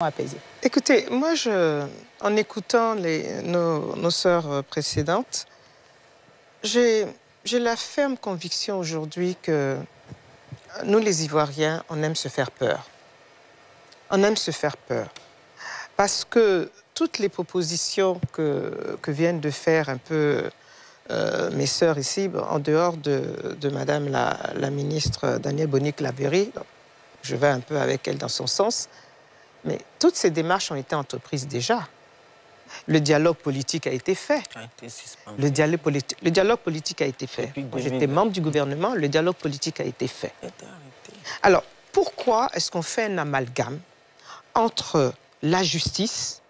Apaisé. Écoutez, moi, en écoutant nos sœurs précédentes, j'ai la ferme conviction aujourd'hui que nous, les Ivoiriens, on aime se faire peur. On aime se faire peur. Parce que toutes les propositions que viennent de faire un peu mes sœurs ici, en dehors de Madame la ministre Danielle Bonic-Laverie, je vais un peu avec elle dans son sens, mais toutes ces démarches ont été entreprises déjà. Le dialogue politique a été fait. Le dialogue politique a été fait. Moi, j'étais membre du gouvernement, le dialogue politique a été fait. Alors, pourquoi est-ce qu'on fait un amalgame entre la justice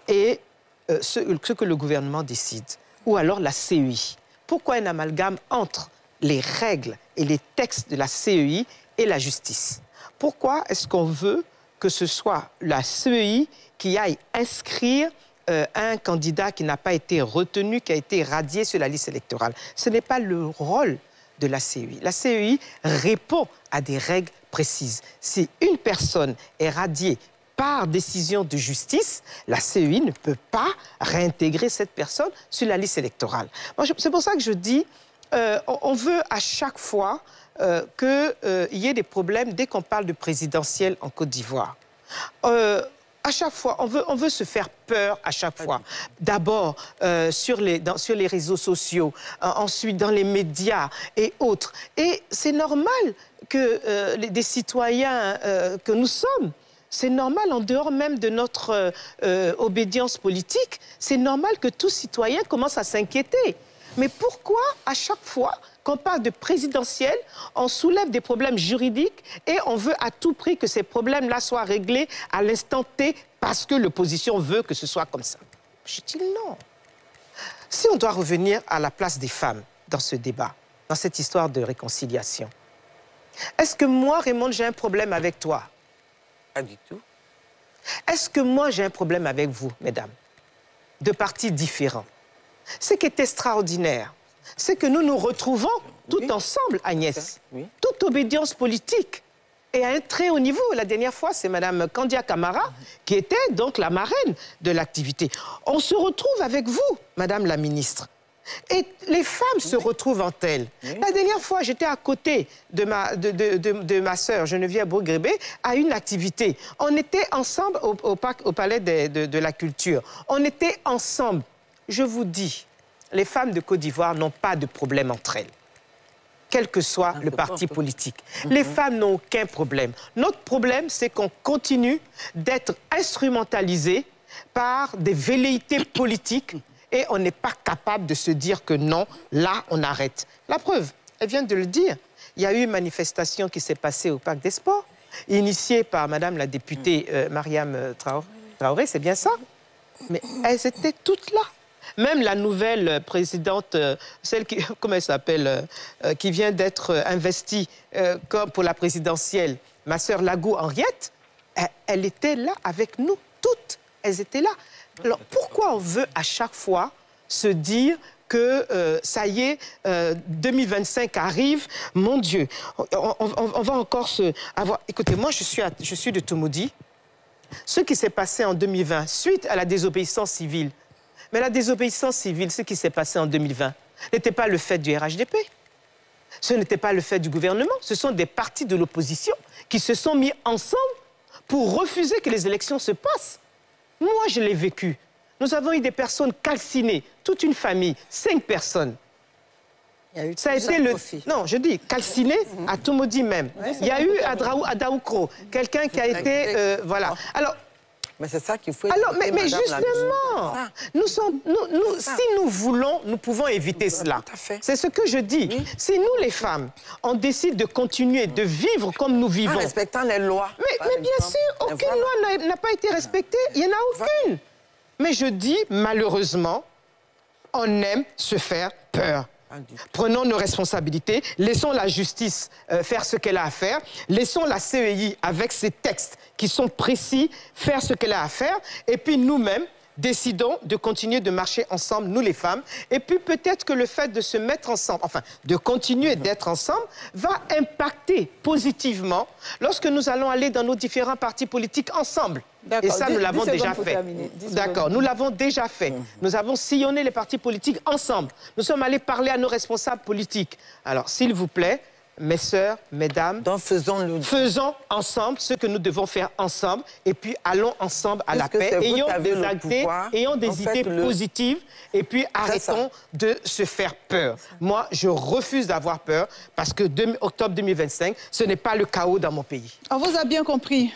et ce que le gouvernement décide, ou alors la CEI? Pourquoi un amalgame entre les règles et les textes de la CEI et la justice? Pourquoi est-ce qu'on veut que ce soit la CEI qui aille inscrire un candidat qui n'a pas été retenu, qui a été radié sur la liste électorale? Ce n'est pas le rôle de la CEI. La CEI répond à des règles précises. Si une personne est radiée par décision de justice, la CEI ne peut pas réintégrer cette personne sur la liste électorale. C'est pour ça que je dis, on veut à chaque fois qu'il y ait des problèmes dès qu'on parle de présidentielle en Côte d'Ivoire. À chaque fois, on veut se faire peur à chaque fois. D'abord sur les réseaux sociaux, ensuite dans les médias et autres. Et c'est normal que des citoyens que nous sommes, c'est normal en dehors même de notre obédience politique, c'est normal que tout citoyen commence à s'inquiéter. Mais pourquoi, à chaque fois qu'on parle de présidentielle, on soulève des problèmes juridiques et on veut à tout prix que ces problèmes-là soient réglés à l'instant T parce que l'opposition veut que ce soit comme ça? Je dis non. Si on doit revenir à la place des femmes dans ce débat, dans cette histoire de réconciliation, est-ce que moi, Raymond, j'ai un problème avec toi? Pas du tout. Est-ce que moi, j'ai un problème avec vous, mesdames? De partis différents. Ce qui est extraordinaire, c'est que nous nous retrouvons tout ensemble, Agnès. Toute obédience politique. Et à un très haut niveau, la dernière fois, c'est Mme Kandia Camara qui était donc la marraine de l'activité. On se retrouve avec vous, Madame la ministre. Et les femmes se retrouvent entre elles. La dernière fois, j'étais à côté de ma sœur Geneviève Bourgrébé à une activité. On était ensemble au Palais de la Culture. On était ensemble. Je vous dis, les femmes de Côte d'Ivoire n'ont pas de problème entre elles, quel que soit le parti politique. Les femmes n'ont aucun problème. Notre problème, c'est qu'on continue d'être instrumentalisés par des velléités politiques et on n'est pas capable de se dire que non, là, on arrête. La preuve, elle vient de le dire. Il y a eu une manifestation qui s'est passée au Parc des Sports, initiée par Madame la députée Mariam Traoré, c'est bien ça? Mais elles étaient toutes là. Même la nouvelle présidente, celle qui, comment elle s'appelle, qui vient d'être investie pour la présidentielle, ma sœur Lagou Henriette, elle était là avec nous, toutes, elles étaient là. Alors pourquoi on veut à chaque fois se dire que ça y est, 2025 arrive, mon Dieu, on va encore se avoir... Écoutez, moi je suis de Toumoudi. Ce qui s'est passé en 2020, suite à la désobéissance civile, mais la désobéissance civile, ce qui s'est passé en 2020, n'était pas le fait du RHDP. Ce n'était pas le fait du gouvernement. Ce sont des partis de l'opposition qui se sont mis ensemble pour refuser que les élections se passent. Moi, je l'ai vécu. Nous avons eu des personnes calcinées, toute une famille, 5 personnes. Il y a eu ça a été le... Non, je dis calciné à Toumoudi même. Il y a eu à Daoukro, quelqu'un qui a été... voilà. Alors... Mais c'est ça qu'il faut... Alors, mais justement, si nous voulons, nous pouvons éviter cela. C'est ce que je dis. Si nous, les femmes, on décide de continuer de vivre comme nous vivons... En respectant les lois. Mais bien sûr, aucune loi n'a pas été respectée. Il n'y en a aucune. Mais je dis, malheureusement, on aime se faire peur. Prenons nos responsabilités, laissons la justice faire ce qu'elle a à faire, laissons la CEI avec ses textes qui sont précis faire ce qu'elle a à faire, et puis nous-mêmes, décidons de continuer de marcher ensemble, nous les femmes, et puis peut-être que le fait de se mettre ensemble, enfin, de continuer d'être ensemble, va impacter positivement lorsque nous allons aller dans nos différents partis politiques ensemble. Et ça, nous l'avons déjà fait. D'accord, nous l'avons déjà fait. Nous avons sillonné les partis politiques ensemble. Nous sommes allés parler à nos responsables politiques. Alors, s'il vous plaît, mes sœurs, mesdames, donc faisons ensemble ce que nous devons faire ensemble et puis allons ensemble à la paix. Ayons des idées positives et puis arrêtons de se faire peur. Moi, je refuse d'avoir peur parce que octobre 2025, ce n'est pas le chaos dans mon pays. On vous a bien compris.